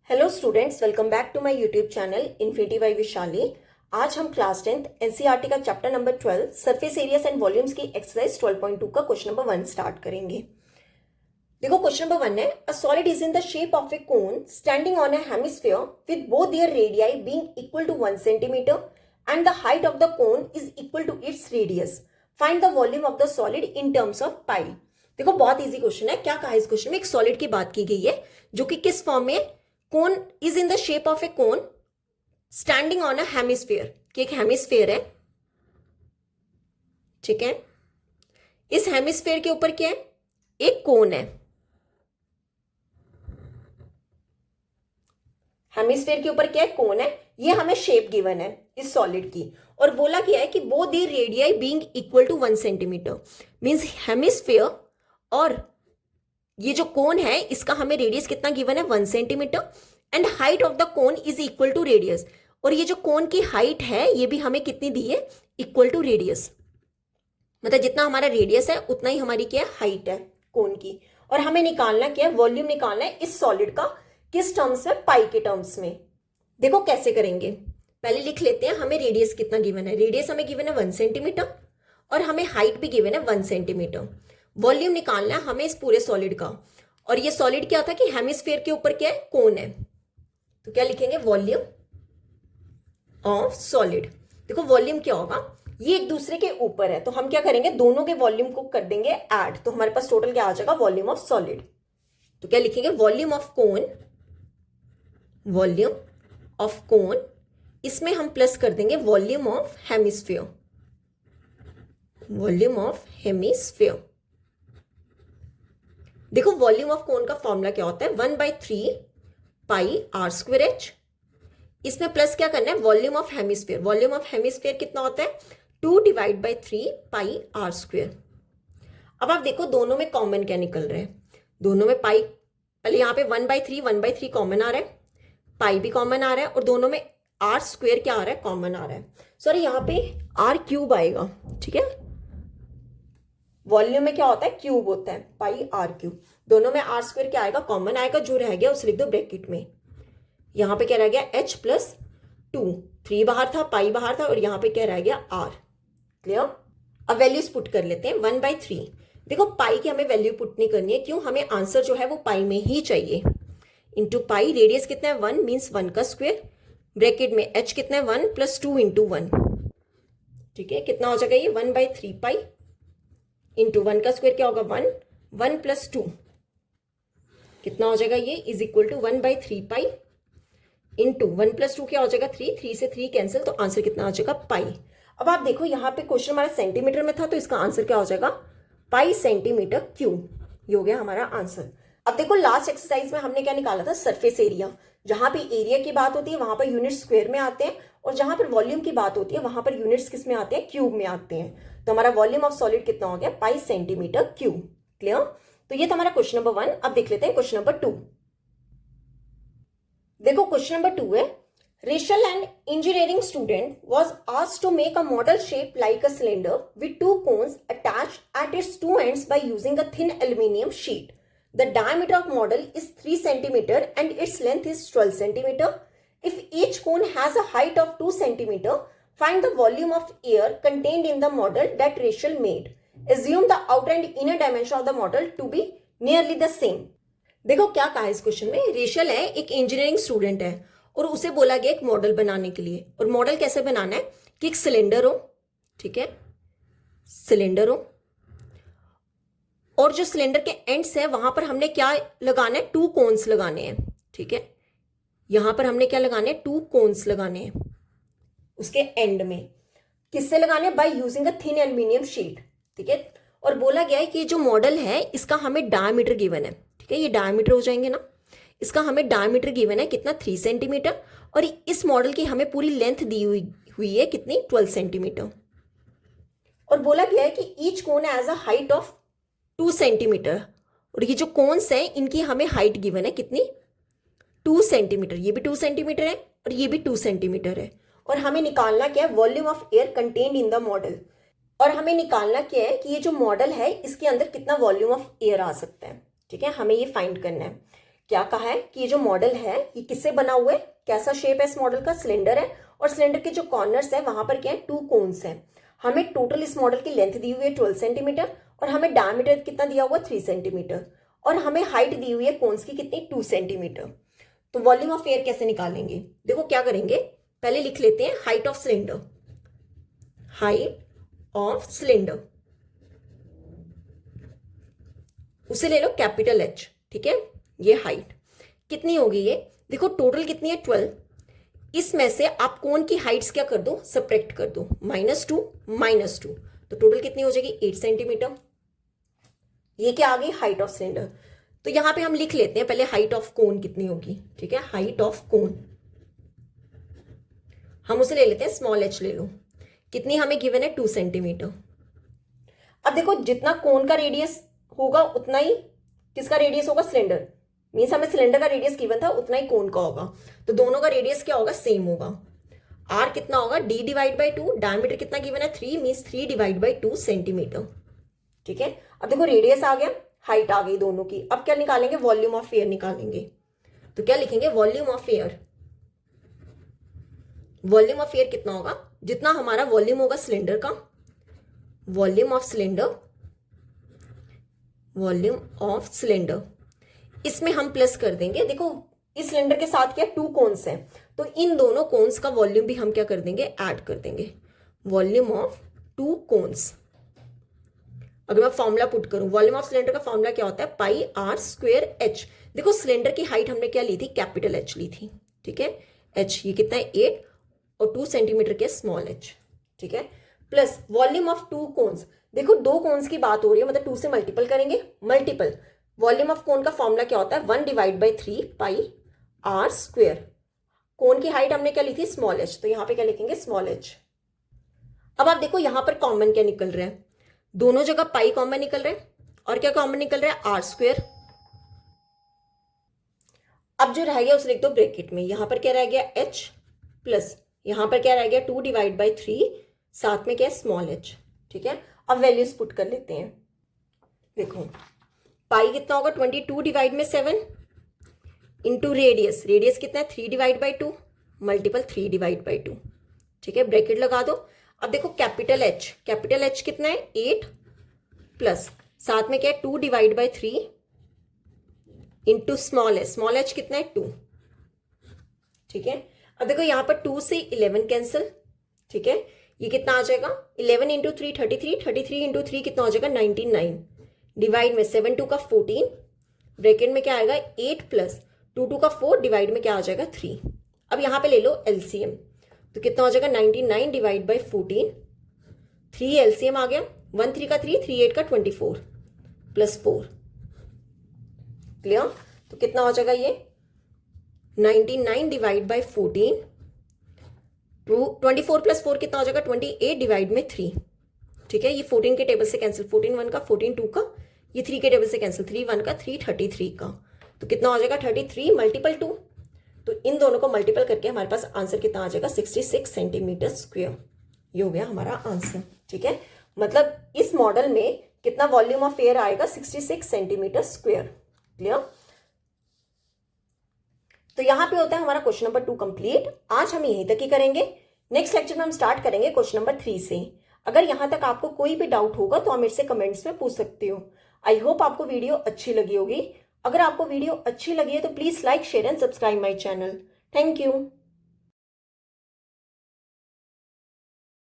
Hello students, welcome back to my YouTube channel infinity by Vishali. आज हम class 10th NCERT का chapter number 12 surface areas and volumes की exercise 12.2 का question number 1 start करेंगे। देखो question number 1 है, a solid is in the shape of a cone standing on a hemisphere with both their radii being equal to 1 centimetre and the height of the cone is equal to its radius. Find the volume of the solid in terms of pi. देखो बहुत easy question है। क्या कहा इस question में? एक solid की बात की गई है जो कि किस फॉर्म में? Cone is in the shape of a cone standing on a hemisphere, कि एक हेमिस्फीयर है, ठीक है। इस हेमिस्फीयर के ऊपर क्या है? एक कोन है। हेमिस्फीयर के ऊपर क्या है? कोन है। ये हमें शेप गिवन है इस सॉलिड की, और बोला गया है कि both the radii being equal to 1 centimetre. Means hemisphere और ये जो कोन है इसका हमें रेडियस कितना गिवन है? 1 centimetre and height of the cone is equal to radius. और ये जो कोन की हाइट है ये भी हमें कितनी दी है? Equal to radius. मतलब जितना हमारा रेडियस है उतना ही हमारी क्या है? हाइट है कोन की। और हमें निकालना क्या है? वॉल्यूम निकालना है इस सॉलिड का। किस टर्म्स में? पाई के टर्म्स में। देखो कैसे करेंगे, पहले लिख लेते हैं। हमें रेडियस कितना गिवन है? रेडियस हमें गिवन है 1 सेंटीमीटर और हमें हाइट भी गिवन है 1 सेंटीमीटर। वॉल्यूम निकालना है हमें इस पूरे सॉलिड का। और ये सॉलिड क्या था कि हेमिस्फीयर के ऊपर क्या है? कोन है। तो क्या लिखेंगे? Volume of solid. देखो वॉल्यूम क्या होगा? ये एक दूसरे के ऊपर है तो हम क्या करेंगे? दोनों के वॉल्यूम को कर देंगे ऐड, तो हमारे पास टोटल क्या आ जाएगा? Volume of solid. तो क्या लिखेंगे? Volume of cone, volume of cone, इसमें हम प्लस कर देंगे volume of hemisphere, volume of hemisphere. देखो वॉल्यूम ऑफ कोन का फॉर्मूला क्या होता है? 1/3 पाई आर स्क्वायर एच। इसमें प्लस क्या करना है? Volume of hemisphere. Volume of hemisphere कितना होता है? 2/3 पाई आर स्क्वायर। अब आप देखो दोनों में कॉमन क्या निकल रहा है? दोनों में पाई, पहले यहाँ पे 1/3 कॉमन आ रहा है, पाई भी कॉमन आ रहा है, और दोनों में आर स्क्वायर क्या आ रहा है? कॉमन आ रहा है। सॉरी यहाँ पे आर क्यूब आएगा, ठीक है। वॉल्यूम में क्या होता है? क्यूब होता है, पाई आर क्यूब। दोनों में आर स्क्वायर क्या आएगा? कॉमन आएगा। जो रह गया उसे लिख दो ब्रैकेट में। यहां पे क्या रह गया? h प्लस 2, 3 बाहर था, पाई बाहर था, और यहां पे क्या रह गया? r। क्लियर? अब वैल्यूज पुट कर लेते हैं। 1/3। देखो पाई की हमें वैल्यू पुट नहीं करनी है, क्यों? हमें आंसर जो है वो पाई में ही चाहिए। इंटू पाई, रेडियस कितना है? 1, मीन्स 1 का स्क्वायर। ब्रैकेट में h कितना है? 1 प्लस 2 इंटू 1, ठीक है। कितना हो जाएगा ये? 1/3 पाई इंटू 1 का स्क्वायर क्या होगा? 1, 1 प्लस 2 कितना हो जाएगा? ये is equal to 1/3 pi into 1 plus 2 क्या हो जाएगा? 3, 3 से 3 कैंसिल, तो आंसर कितना आ जाएगा? पाई। अब आप देखो यहाँ पे क्वेश्चन हमारा सेंटीमीटर में था तो इसका आंसर क्या हो जाएगा? पाई सेंटीमीटर क्यूब। ये हो गया हमारा आंसर। अब देखो लास्ट एक्सरसाइज में हमने क्या निकाला था? Surface area. जहां पे एरिया की बात होती है वहां पर यूनिट स्क्वायर में आते हैं, और जहां पर वॉल्यूम की बात होती है वहां पर यूनिट्स किस में आते हैं? क्यूब में आते हैं। तो हमारा वॉल्यूम ऑफ सॉलिड कितना हो गया? पाई सेंटीमीटर क्यूब। क्लियर? तो ये था हमारा क्वेश्चन नंबर 1। अब देख लेते हैं क्वेश्चन नंबर 2। देखो क्वेश्चन नंबर 2 है, Rachel, an engineering student, was asked to make a model shaped like a cylinder with 2 cones attached at its 2 ends by using a thin aluminum sheet. The diameter of model is 3 centimeter and its length is 12 centimeter. If each cone has a height of 2 centimeter, find the volume of air contained in the model that Rachel made. Assume the outer and inner dimension of the model to be nearly the same. देखो क्या कहा है इस question में? Racial है, एक engineering student है, और उसे बोला गया एक मॉडल बनाने के लिए। और मॉडल कैसे बनाना है? कि एक सिलेंडर हो, ठीक है, सिलेंडर हो, और जो सिलेंडर के एंड्स है वहां पर हमने क्या लगाना है? 2 कोन्स लगाने हैं, ठीक है। यहां पर हमने क्या लगाने हैं? 2 कोन्स लगाने हैं उसके एंड में। किससे लगाने हैं? By using a thin aluminium sheet, ठीक है। और बोला गया है कि जो मॉडल है इसका हमें डायमीटर गिवन है, ठीक है। ये डायमीटर हो जाएंगे ना, इसका हमें डायमीटर गिवन है कितना? 3 सेंटीमीटर, और इस मॉडल की हमें पूरी लेंथ दी हुई है कितनी? 12 सेंटीमीटर। और बोला गया है कि each cone as a height of 2 centimetre, और ये जो कोन्स है इनकी हमें हाइट गिवन है कितनी? 2 सेंटीमीटर। ये भी 2 सेंटीमीटर है और ये भी 2 सेंटीमीटर है। और हमें निकालना क्या है? Volume of air contained in the model. और हमें निकालना क्या है कि ये जो मॉडल है इसके अंदर कितना वॉल्यूम ऑफ एयर आ सकता है, ठीक है। हमें ये फाइंड करना है। क्या कहा है कि ये जो मॉडल है ये किससे बना हुआ है, कैसा शेप है इस मॉडल का, सिलेंडर है, और सिलेंडर के जो कॉर्नर्स है वहां पर क्या है, 2 कोन्स है। हमें टोटल इस मॉडल की लेंथ दी हुई है 12 सेंटीमीटर और हमें डायमीटर कितना दिया हुआ 3 सेंटीमीटर और हमें हाइट दी हुई है कोन्स की कितनी 2 सेंटीमीटर। तो वॉल्यूम ऑफ एयर कैसे निकालेंगे, देखो क्या करेंगे, पहले लिख लेते हैं height of cylinder, height of cylinder उसे ले लो कैपिटल एच, ठीक है। ये हाइट कितनी होगी, ये देखो टोटल कितनी है 12, इसमें से आप कोन की हाइट्स क्या कर दो, सब्ट्रैक्ट कर दो, -2 -2, तो टोटल कितनी हो जाएगी 8 सेंटीमीटर। ये क्या आ गई हाइट ऑफ सिलेंडर। तो यहां पे हम लिख लेते हैं पहले हाइट ऑफ कोन कितनी होगी, ठीक है। हाइट ऑफ कोन हम उसे ले लेते हैं स्मॉल एच ले लो, कितनी हमें गिवन है 2 सेंटीमीटर। अब देखो जितना कोन का रेडियस होगा उतना ही किसका रेडियस होगा, सिलेंडर, मीन्स हमें सिलेंडर का रेडियस गिवन था उतना ही कोन का होगा, तो दोनों का रेडियस क्या होगा, सेम होगा। आर कितना होगा, d डिवाइड बाई 2, डायमीटर कितना गिवन है 3, मीन्स 3 डिवाइड बाई 2 सेंटीमीटर, ठीक है। अब देखो रेडियस आ गया, हाइट आ गई दोनों की। अब क्या निकालेंगे, वॉल्यूम ऑफ एयर निकालेंगे। तो क्या लिखेंगे, volume of air, volume of air कितना होगा, जितना हमारा वॉल्यूम होगा सिलेंडर का, volume of cylinder, volume of cylinder, इसमें हम प्लस कर देंगे। देखो इस सिलेंडर के साथ क्या 2 कोन्स हैं, तो इन दोनों कोन्स का वॉल्यूम भी हम क्या कर देंगे, ऐड कर देंगे, वॉल्यूम ऑफ 2 कोन्स। अगर मैं फॉर्मूला पुट करूं, वॉल्यूम ऑफ सिलेंडर का फॉर्मूला क्या होता है, पाई आर स्क्वायर एच। देखो सिलेंडर की हाइट हमने क्या ली थी, कैपिटल एच ली थी, ठीक है। एच ये कितना है 8 और 2 सेंटीमीटर के स्मॉल एच, ठीक है, प्लस वॉल्यूम ऑफ 2 कोन्स। देखो 2 कोन्स की बात हो रही है, मतलब 2 से मल्टीपल करेंगे, मल्टीपल वॉल्यूम ऑफ कोन का फॉर्मूला क्या होता है, 1 divide by 3 pi r square. Cone की हाइट हमने क्या ली थी, स्मॉल एच, तो यहां पे क्या लिखेंगे, स्मॉल एच। अब आप देखो यहां पर कॉमन क्या निकल रहा है, दोनों जगह पाई कॉमन निकल रहा है और क्या कॉमन निकल रहा है, आर स्क्वायर। अब जो रह गया उसे लिख दो ब्रैकेट में, यहां पर क्या रह गया एच प्लस यहां पर क्या रह गया 2 डिवाइड बाई 3, साथ में क्या है स्मॉल एच, ठीक है। अब वैल्यूज पुट कर लेते हैं। देखो पाई कितना होगा 22 डिवाइड में 7 इंटू रेडियस, रेडियस कितना है 3 divide by 2 multiple 3 divide by 2, ठीक है, ब्रैकेट लगा दो। अब देखो कैपिटल एच कितना है 8 प्लस साथ में क्या है 2 divide by 3 into small H कितना है 2, ठीक है। अब देखो यहाँ पर 2 से 11 कैंसिल, ठीक है, ये कितना आ जाएगा 11 इंटू 3 33, 33 इंटू 3 कितना हो जाएगा 99, डिवाइड में 7 2 का 14, ब्रैकेट में क्या आएगा 8 प्लस 2 2 का 4, डिवाइड में क्या आ जाएगा 3। अब यहाँ पे ले लो एलसीएम, तो कितना हो जाएगा 99 डिवाइड बाई 14, 3 एलसीएम आ गया, 1 3 का 3, 3 8 का 24 प्लस 4, क्लियर। तो कितना हो जाएगा ये 99 डिवाइड बाई 14, 24 प्लस 4 कितना हो जाएगा 28 डिवाइड में 3, ठीक है। ये 14 के टेबल से कैंसिल, 14 1 का 14 2 का, ये 3 के टेबल से कैंसिल, 3 1 का 3 33 का, तो कितना हो जाएगा 33 मल्टीपल 2, तो इन दोनों को मल्टीपल करके हमारे पास आंसर कितना आ जाएगा 66 सेंटीमीटर स्क्वायर। ये हो गया हमारा आंसर, ठीक है। मतलब इस मॉडल में कितना वॉल्यूम ऑफ एयर आएगा 66 सेंटीमीटर स्क्वायर, क्लियर। तो यहां पे होता है हमारा क्वेश्चन नंबर 2 कंप्लीट। आज हम यहीं तक ही करेंगे, नेक्स्ट लेक्चर में हम स्टार्ट करेंगे क्वेश्चन नंबर 3 से। अगर यहां तक आपको कोई भी डाउट होगा तो आप मेरे से कमेंट्स में पूछ सकते हो। आई होप आपको वीडियो अच्छी लगी होगी। अगर आपको वीडियो अच्छी लगी है तो please like share and subscribe my channel. Thank you.